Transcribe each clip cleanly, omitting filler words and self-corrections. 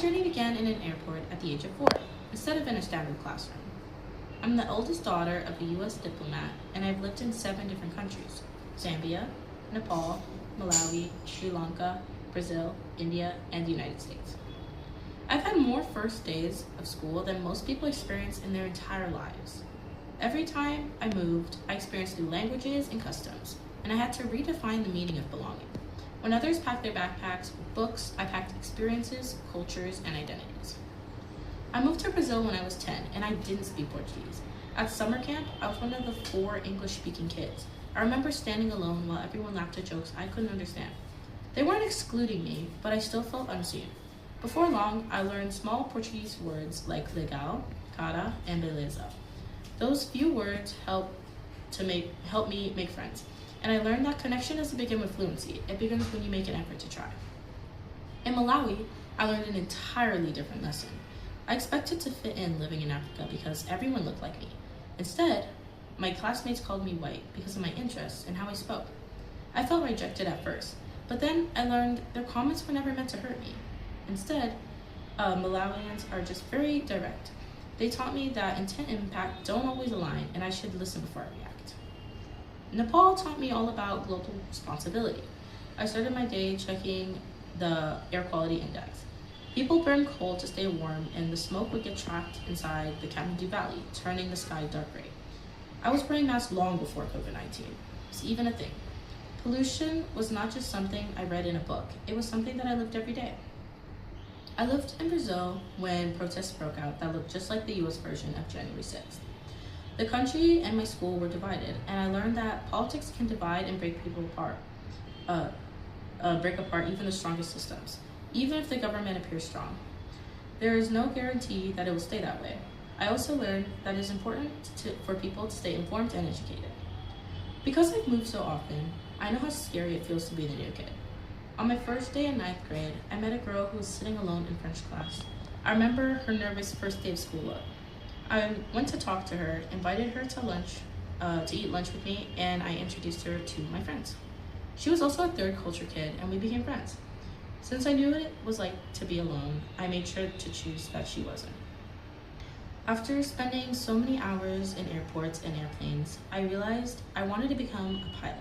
journey began in an airport at the age of 4, instead of in a standard classroom. I'm the oldest daughter of a U.S. diplomat, and I've lived in 7 different countries: Zambia, Nepal, Malawi, Sri Lanka, Brazil, India, and the United States. I've had more first days of school than most people experience in their entire lives. Every time I moved, I experienced new languages and customs, and I had to redefine the meaning of belonging. When others packed their backpacks with books, I packed experiences, cultures, and identities. I moved to Brazil when I was 10, and I didn't speak Portuguese. At summer camp, I was one of the 4 English-speaking kids. I remember standing alone while everyone laughed at jokes I couldn't understand. They weren't excluding me, but I still felt unseen. Before long, I learned small Portuguese words like legal, cara, and beleza. Those few words helped me make friends. And I learned that connection doesn't begin with fluency. It begins when you make an effort to try. In Malawi, I learned an entirely different lesson. I expected to fit in living in Africa because everyone looked like me. Instead, my classmates called me white because of my interests and how I spoke. I felt rejected at first, but then I learned their comments were never meant to hurt me. Instead, Malawians are just very direct. They taught me that intent and impact don't always align, and I should listen before I react. Nepal taught me all about global responsibility. I started my day checking the air quality index. People burned coal to stay warm, and the smoke would get trapped inside the Kathmandu Valley, turning the sky dark gray. I was wearing masks long before COVID-19. It's even a thing. Pollution was not just something I read in a book. It was something that I lived every day. I lived in Brazil when protests broke out that looked just like the US version of January 6th. The country and my school were divided, and I learned that politics can divide and break people apart, break apart even the strongest systems, even if the government appears strong. There is no guarantee that it will stay that way. I also learned that it is important for people to stay informed and educated. Because I've moved so often, I know how scary it feels to be the new kid. On my first day in 9th grade, I met a girl who was sitting alone in French class. I remember her nervous first day of school look. I went to talk to her, invited her to eat lunch with me, and I introduced her to my friends. She was also a third culture kid, and we became friends. Since I knew what it was like to be alone, I made sure to choose that she wasn't. After spending so many hours in airports and airplanes, I realized I wanted to become a pilot.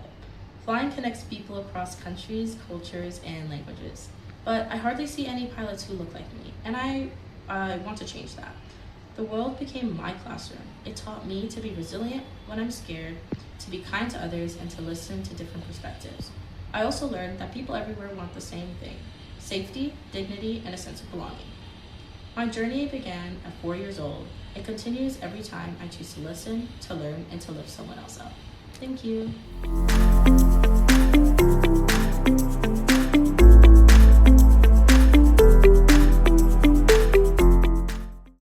Flying connects people across countries, cultures, and languages. But I hardly see any pilots who look like me, and I want to change that. The world became my classroom. It taught me to be resilient when I'm scared, to be kind to others, and to listen to different perspectives. I also learned that people everywhere want the same thing: safety, dignity, and a sense of belonging. My journey began at 4 years old. It continues every time I choose to listen, to learn, and to lift someone else up. Thank you.